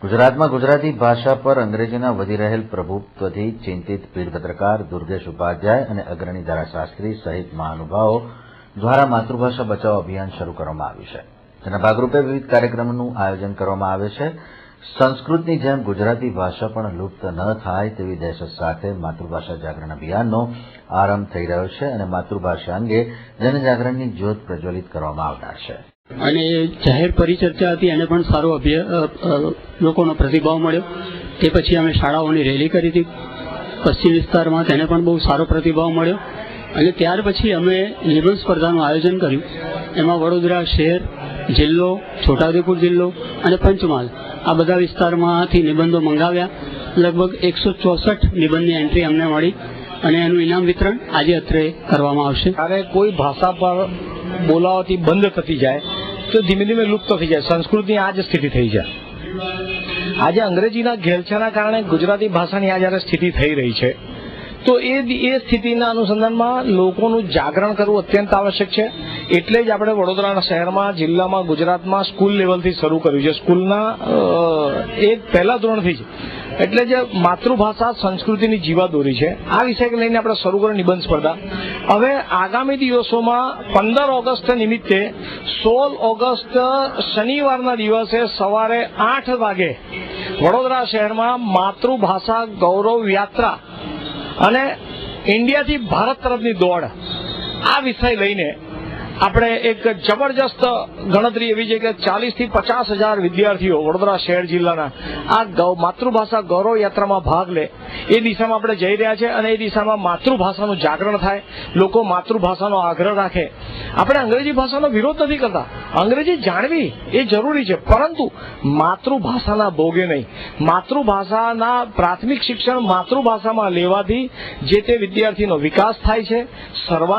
ગુજરાતમાં ગુજરાતી ભાષા પર અંગ્રેજીના વધી રહેલ પ્રભુત્વથી ચિંતિત પીઢ પત્રકાર દુર્ગેશ ઉપાધ્યાય અને અગ્રણી ધારાશાસ્ત્રી સહિત મહાનુભાવો દ્વારા માતૃભાષા બચાવો અભિયાન શરૂ કરવામાં આવ્યું છે. તેના ભાગરૂપે વિવિધ કાર્યક્રમોનું આયોજન કરવામાં આવે છે. સંસ્કૃતની જેમ ગુજરાતી ભાષા પણ લુપ્ત ન થાય તેવી દહેશત સાથે માતૃભાષા જાગરણ અભિયાનનો આરંભ થઈ રહ્યો છે અને માતૃભાષા અંગે જનજાગરણની જ્યોત પ્રજ્વલિત કરવામાં આવનાર છે. અને જાહેર પરિચર્ચા હતી એને પણ સારો લોકોનો પ્રતિભાવ મળ્યો. તે પછી અમે શાળાઓની રેલી કરી હતી પશ્ચિમ વિસ્તારમાં, તેને પણ બહુ સારો પ્રતિભાવ મળ્યો. અને ત્યાર પછી અમે નિબંધ સ્પર્ધાનું આયોજન કર્યું. એમાં વડોદરા શહેર, જિલ્લો, છોટાઉદેપુર જિલ્લો અને પંચમહાલ આ બધા વિસ્તારમાંથી નિબંધો મંગાવ્યા. લગભગ 164 નિબંધની એન્ટ્રી અમને મળી અને એનું ઇનામ વિતરણ આજે અત્રે કરવામાં આવશે. અને કોઈ ભાષા પર બોલાવાથી બંધ થતી જાય તો ધીમે ધીમે લુપ્ત થઈ જાય. સંસ્કૃતની આ જ સ્થિતિ થઈ છે. આજે અંગ્રેજીના ઘેલછાના કારણે ગુજરાતી ભાષાની આ જ્યારે સ્થિતિ થઈ રહી છે તો એ સ્થિતિના અનુસંધાનમાં લોકોનું જાગરણ કરવું અત્યંત આવશ્યક છે. એટલે જ આપણે વડોદરા શહેરમાં, જિલ્લામાં, ગુજરાતમાં સ્કૂલ લેવલથી શરૂ કર્યું છે. સ્કૂલના એક પહેલા ધોરણથી જ. એટલે જ માતૃભાષા સંસ્કૃતિની જીવાદોરી છે. આ વિષય લઈને આપણે શરૂ કર્યો નિબંધ સ્પર્ધા. હવે આગામી દિવસોમાં 15 ઓગસ્ટ નિમિત્તે 16 ઓગસ્ટ શનિવારના દિવસે સવારે 8 વાગે વડોદરા શહેરમાં માતૃભાષા ગૌરવ યાત્રા અને ઇન્ડિયાથી ભારત તરફની દોડ આ વિષય લઈને આપણે એક જબરજસ્ત ગણતરી એવી છે કે 40 થી 50 હજાર વિદ્યાર્થીઓ વડોદરા શહેર જિલ્લાના આ માતૃભાષા ગૌરવ યાત્રામાં ભાગ લે એ દિશામાં આપણે જઈ રહ્યા છે. અને એ દિશામાં માતૃભાષાનું જાગરણ થાય, લોકો માતૃભાષાનો આગ્રહ રાખે. આપણે અંગ્રેજી ભાષાનો વિરોધ નથી કરતા, અંગ્રેજી જાણવી એ જરૂરી છે, પરંતુ માતૃભાષાના ભોગે નહીં. માતૃભાષાના પ્રાથમિક શિક્ષણ માતૃભાષામાં લેવાથી જે તે વિદ્યાર્થીનો વિકાસ થાય છે.